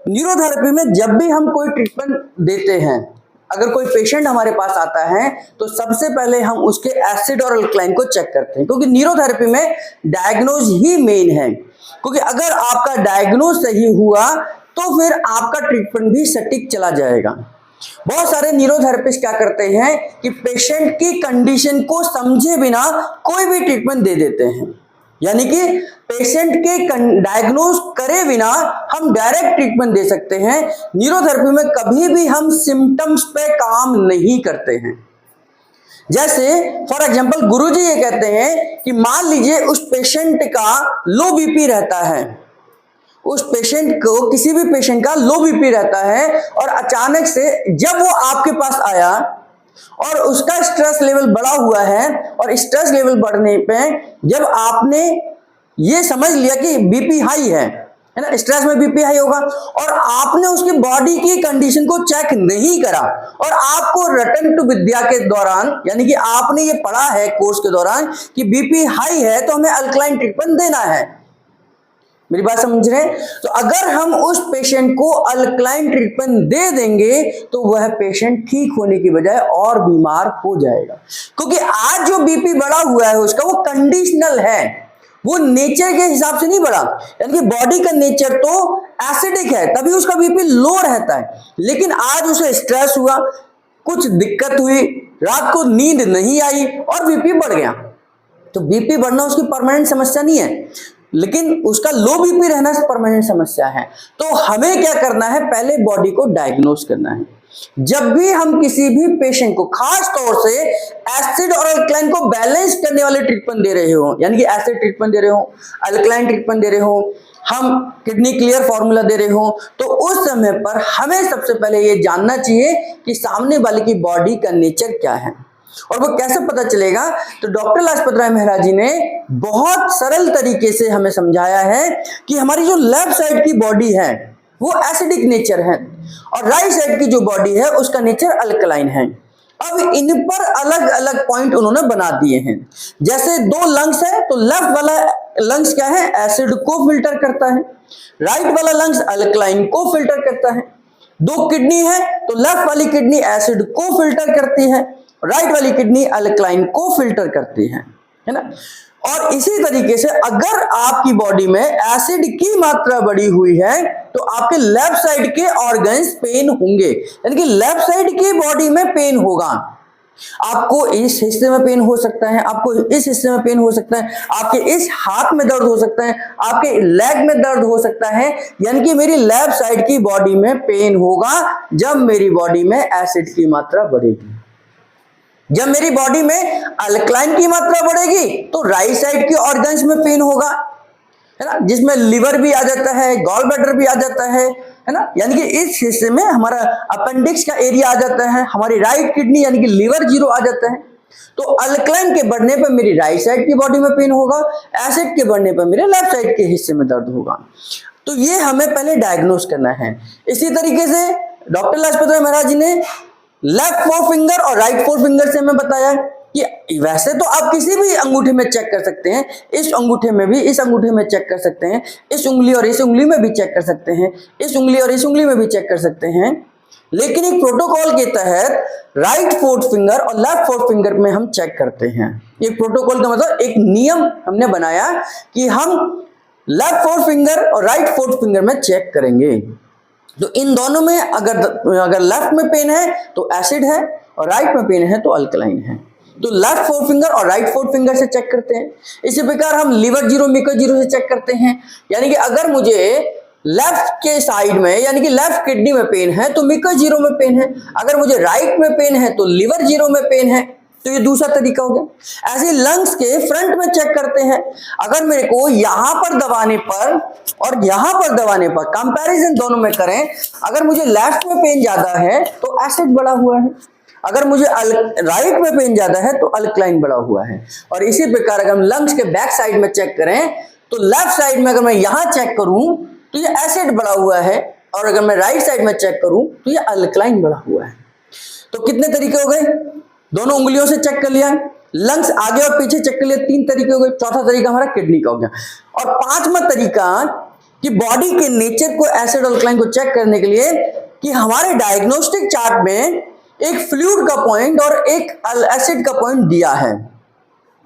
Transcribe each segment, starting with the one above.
Neurotherapy में जब भी हम कोई ट्रीटमेंट देते हैं, अगर कोई पेशेंट हमारे पास आता है तो सबसे पहले हम उसके एसिड और अल्कलाइन को चेक करते हैं, क्योंकि न्यूरोथेरेपी में डायग्नोज ही मेन है। क्योंकि अगर आपका डायग्नोज सही हुआ तो फिर आपका ट्रीटमेंट भी सटीक चला जाएगा। बहुत सारे न्यूरोथेरेपिस्ट क्या करते हैं कि पेशेंट की कंडीशन को समझे बिना कोई भी ट्रीटमेंट दे देते हैं, यानी कि पेशेंट के डायग्नोज करे बिना हम डायरेक्ट ट्रीटमेंट दे सकते हैं। न्यूरोथेरेपी में कभी भी हम सिम्टम्स पे काम नहीं करते हैं। जैसे फॉर एग्जांपल गुरुजी ये कहते हैं कि मान लीजिए उस पेशेंट का लो बीपी रहता है, उस पेशेंट को, किसी भी पेशेंट का लो बीपी रहता है और अचानक से जब वो आपके पास आया और उसका स्ट्रेस लेवल बढ़ा हुआ है, और स्ट्रेस लेवल बढ़ने पे जब आपने ये समझ लिया कि बीपी हाई है ना, स्ट्रेस में बीपी हाई होगा, और आपने उसकी बॉडी की कंडीशन को चेक नहीं करा, और आपको रिटर्न टू विद्या के दौरान, यानी कि आपने ये पढ़ा है कोर्स के दौरान कि बीपी हाई है तो हमें अल्कलाइन ट्रीटमेंट देना है। मेरी बात समझ रहे हैं? तो अगर हम उस पेशेंट को अल्कलाइन ट्रीटमेंट दे देंगे तो वह पेशेंट ठीक होने की बजाय और बीमार हो जाएगा, क्योंकि आज जो बीपी बढ़ा हुआ है उसका वो कंडीशनल है, वो नेचर के हिसाब से नहीं बढ़ा। यानी कि बॉडी का नेचर तो एसिडिक है, तभी उसका बीपी लो रहता है, लेकिन आज उसे स्ट्रेस हुआ, कुछ दिक्कत हुई, रात को नींद नहीं आई और बीपी बढ़ गया। तो बीपी बढ़ना उसकी परमानेंट समस्या नहीं है, लेकिन उसका लो बीपी रहना परमानेंट समस्या है। तो हमें क्या करना है, पहले बॉडी को डायग्नोस करना है। जब भी हम किसी भी पेशेंट को, खास तौर से एसिड और अल्कलाइन को बैलेंस करने वाले ट्रीटमेंट दे रहे हो, यानी कि एसिड ट्रीटमेंट दे रहे हो, अल्कलाइन ट्रीटमेंट दे रहे हो, हम किडनी क्लियर फॉर्मूला दे रहे हो, तो उस समय पर हमें सबसे पहले ये जानना चाहिए कि सामने वाले की बॉडी का नेचर क्या है। और वो कैसे पता चलेगा? तो डॉक्टर लाजपत राय महराज जी ने बहुत सरल तरीके से हमें समझाया है कि हमारी जो लेफ्ट साइड की बॉडी है वो एसिडिक नेचर है, और राइट साइड की जो बॉडी है उसका नेचर अल्कलाइन है। अब इन पर अलग अलग पॉइंट उन्होंने बना दिए हैं। जैसे दो लंग्स है तो लेफ्ट वाला लंग्स क्या है, एसिड को फिल्टर करता है, राइट वाला लंग्स अल्कलाइन को फिल्टर करता है। दो किडनी है तो लेफ्ट वाली किडनी एसिड को फिल्टर करती है, राइट वाली किडनी अल्कलाइन को फिल्टर करती है ना। और इसी तरीके से अगर आपकी बॉडी में एसिड की मात्रा बढ़ी हुई है तो आपके लेफ्ट साइड के ऑर्गन्स पेन होंगे, यानी कि लेफ्ट साइड की बॉडी में पेन होगा। आपको इस हिस्से में पेन हो सकता है, आपको इस हिस्से में पेन हो सकता है, आपके इस हाथ में दर्द हो सकता है, आपके लेग में दर्द हो सकता है, यानी कि मेरी लेफ्ट साइड की बॉडी में पेन होगा जब मेरी बॉडी में एसिड की मात्रा बढ़ेगी। जब मेरी बॉडी में अल्कलाइन की मात्रा बढ़ेगी तो राइट साइड के ऑर्गन्स में पेन होगा, है ना, जिसमें लिवर भी आ जाता है, गॉल ब्लैडर भी आ जाता है ना, यानी कि इस हिस्से में हमारा अपेंडिक्स का एरिया आ जाता है, हमारी राइट किडनी यानी कि लिवर जीरो आ जाता है। तो अल्कलाइन के बढ़ने पर मेरी राइट साइड की बॉडी में पेन होगा, एसिड के बढ़ने पर मेरे लेफ्ट साइड के हिस्से में दर्द होगा। तो ये हमें पहले डायग्नोस करना है। इसी तरीके से डॉक्टर लाजपत राय महराज जी ने लेफ्ट फोर फिंगर और राइट फोर फिंगर से हमें बताया कि वैसे तो आप किसी भी अंगूठे में चेक कर सकते हैं, इस अंगूठे में भी, इस अंगूठे में चेक कर सकते हैं, इस उंगली और इस उंगली में भी चेक कर सकते हैं, इस उंगली और इस उंगली में भी चेक कर सकते हैं, लेकिन एक प्रोटोकॉल के तहत राइट फोर्थ फिंगर और लेफ्ट फोर्थ फिंगर में हम चेक करते हैं। एक प्रोटोकॉल का मतलब एक नियम हमने बनाया कि हम लेफ्ट फोर्थ फिंगर और राइट फोर्थ फिंगर में चेक करेंगे। तो इन दोनों में अगर लेफ्ट में पेन है तो एसिड है और राइट में पेन है तो अल्कलाइन है। तो लेफ्ट फोर फिंगर और राइट फोर फिंगर से चेक करते हैं। इसी प्रकार हम लिवर जीरो, मिकर जीरो से चेक करते हैं, यानी कि अगर मुझे लेफ्ट के साइड में यानी कि लेफ्ट किडनी में पेन है तो मिकर जीरो में पेन है, अगर मुझे राइट में पेन है तो लिवर जीरो में पेन है। तो ये दूसरा तरीका हो गया। ऐसे लंग्स के फ्रंट में चेक करते हैं, अगर मेरे को यहां पर दबाने पर और यहां पर दबाने पर कंपैरिजन दोनों में करें, अगर मुझे लेफ्ट में पेन ज्यादा है तो एसिड बढ़ा हुआ है, अगर मुझे राइट में पेन ज्यादा है तो अल्कलाइन बढ़ा हुआ है। और इसी प्रकार अगर हम लंग्स के बैक साइड में चेक करें तो लेफ्ट साइड में अगर मैं यहां चेक करूं तो ये एसिड बढ़ा हुआ है, और अगर मैं राइट साइड में चेक करूं तो ये अल्कलाइन बढ़ा हुआ है। तो कितने तरीके हो गए? दोनों उंगलियों से चेक कर लिया, लंग्स आगे और पीछे चेक कर लिया, 3 तरीके हो गए। चौथा तरीका हमारा किडनी का हो गया। और 5वां तरीका कि बॉडी के नेचर को एसिड और अल्कलाइन को चेक करने के लिए कि हमारे डायग्नोस्टिक चार्ट में एक फ्लूइड का पॉइंट और एक एसिड का पॉइंट दिया है।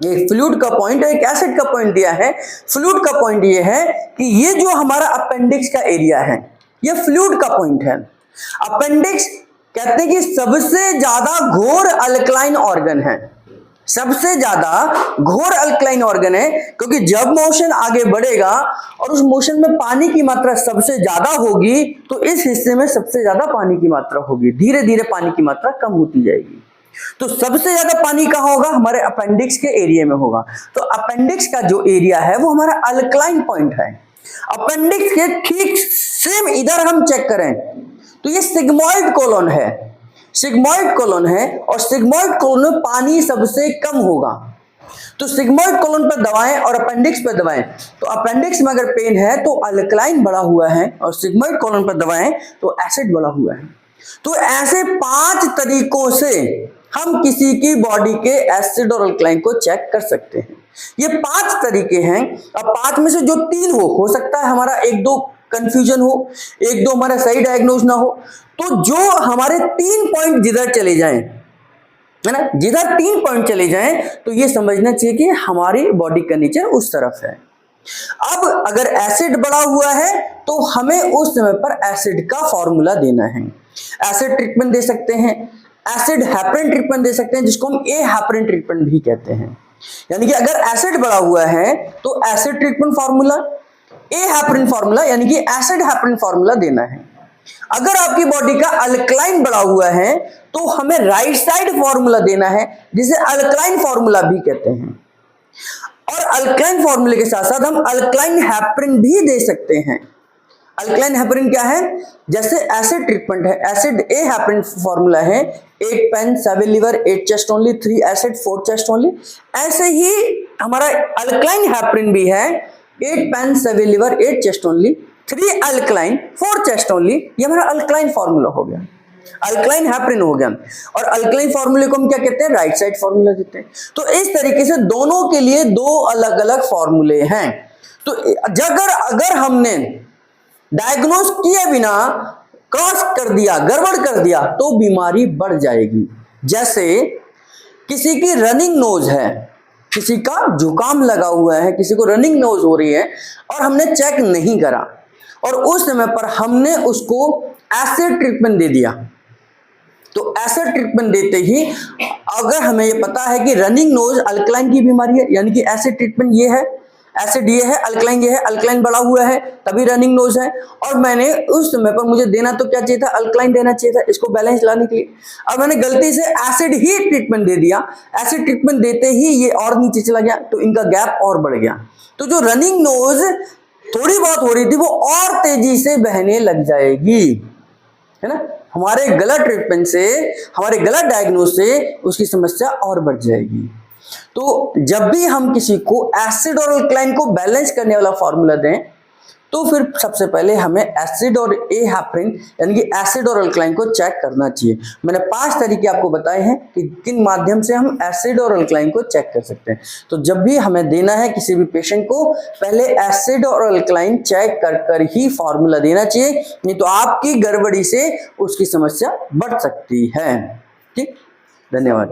एक फ्लूइड का पॉइंट और एक एसिड का पॉइंट दिया है। फ्लूइड का पॉइंट ये है कि ये जो हमारा अपेंडिक्स का एरिया है ये फ्लूइड का पॉइंट है। अपेंडिक्स कहते हैं कि सबसे ज्यादा घोर अल्कलाइन ऑर्गन है, सबसे ज्यादा घोर अल्कलाइन ऑर्गन है, क्योंकि जब मोशन आगे बढ़ेगा और उस मोशन में पानी की मात्रा सबसे ज्यादा होगी तो इस हिस्से में सबसे ज्यादा पानी की मात्रा होगी, धीरे धीरे पानी की मात्रा कम होती जाएगी। तो सबसे ज्यादा पानी कहां होगा? हमारे अपेंडिक्स के एरिया में होगा। तो अपेंडिक्स का जो एरिया है वो हमारा अल्कलाइन पॉइंट है। अपेंडिक्स के ठीक सेम इधर हम चेक करें तो ये सिग्मोइड कोलन है, सिग्मोइड कोलन है, और सिग्मोइड कोलन में पानी सबसे कम होगा। तो सिग्मोइड कोलन पर दबाएं और अपेंडिक्स पर दबाएं, तो अपेंडिक्स में अगर पेन है तो अल्कलाइन बढ़ा हुआ है, और सिग्मोइड कोलन पर दबाएं तो एसिड बढ़ा हुआ है। तो ऐसे 5 तरीकों से हम किसी की बॉडी के एसिड और अल्कलाइन को चेक कर सकते हैं। ये 5 तरीके हैं। अब 5 में से जो 3 हो सकता है हमारा 1-2 कंफ्यूजन हो, 1-2 हमारा सही डायग्नोज ना हो। तो जो हमारे 3 पॉइंट जिधर चले जाएं, है ना, जिधर 3 पॉइंट चले जाएं तो ये समझना चाहिए कि हमारी बॉडी का नेचर उस तरफ है। अब अगर एसिड बढ़ा हुआ है तो हमें उस समय पर एसिड का फॉर्मूला देना है। एसिड ट्रीटमेंट दे सकते हैं, एसिड हेपरिन ट्रीटमेंट दे सकते हैं, जिसको हम ए हेपरिन ट्रीटमेंट भी कहते हैं। यानी कि अगर एसिड बढ़ा हुआ है तो एसिड ट्रीटमेंट फॉर्मूला, ए हेपरिन फॉर्मूला यानी कि एसिड हेपरिन फॉर्मूला देना है। अगर आपकी बॉडी का अल्कलाइन बढ़ा हुआ है तो हमें राइट साइड फॉर्मूला देना है, जिसे अल्कलाइन फॉर्मूला भी कहते हैं। और अल्कलाइन फॉर्मूले के साथ साथ हम अल्कलाइन हेपरिन भी दे सकते हैं। अल्कलाइन हेपरिन क्या है? जैसे एसिड ट्रीटमेंट है, एसिड ए हेपरिन फॉर्मूला है 8 pain 7 liver 8 chest only 3 acid 4 chest only. ऐसे ही हमारा अल्कलाइन हेपरिन भी है 8 pain 7 liver 8 chest only 3 alkaline 4 chest only. ये हमारा अल्कलाइन फॉर्मूला हो गया, अल्कलाइन हेपरिन हो गया। और अल्कलाइन फॉर्मूले को हम क्या कहते हैं? राइट साइड फॉर्मूला कहते हैं। तो इस तरीके से दोनों के लिए 2 अलग अलग फॉर्मूले हैं। तो अगर हमने डायग्नोज किए बिना क्रॉस कर दिया, गड़बड़ कर दिया, तो बीमारी बढ़ जाएगी। जैसे किसी की रनिंग नोज है, किसी का जुकाम लगा हुआ है, किसी को रनिंग नोज हो रही है और हमने चेक नहीं करा और उस समय पर हमने उसको एसिड ट्रीटमेंट दे दिया। तो एसिड ट्रीटमेंट देते ही अगर हमें ये पता है कि रनिंग नोज अल्कलाइन की बीमारी है, यानी कि एसिड ट्रीटमेंट ये है, एसिड ये है, अल्कलाइन ये है, अल्कलाइन बढ़ा हुआ है तभी रनिंग नोज है, और मैंने उस समय पर मुझे देना तो क्या चाहिए था? अल्कलाइन देना चाहिए था इसको बैलेंस लाने के लिए। अब मैंने गलती से एसिड ही ट्रीटमेंट दे दिया, एसिड ट्रीटमेंट देते ही ये और नीचे चला गया, तो इनका गैप और बढ़ गया। तो जो रनिंग नोज थोड़ी बहुत हो रही थी वो और तेजी से बहने लग जाएगी, है ना। हमारे गलत ट्रीटमेंट से, हमारे गलत डायग्नोज से उसकी समस्या और बढ़ जाएगी। तो जब भी हम किसी को एसिड और अल्कलाइन को बैलेंस करने वाला फॉर्मूला दें तो फिर सबसे पहले हमें एसिड और ए हेपरिन यानी कि एसिड और अल्कलाइन को चेक करना चाहिए। मैंने 5 तरीके आपको बताए हैं कि किन माध्यम से हम एसिड और अल्कलाइन को चेक कर सकते हैं। तो जब भी हमें देना है किसी भी पेशेंट को, पहले एसिड और अल्कलाइन चेक कर कर ही फॉर्मूला देना चाहिए, नहीं तो आपकी गड़बड़ी से उसकी समस्या बढ़ सकती है। ठीक, धन्यवाद।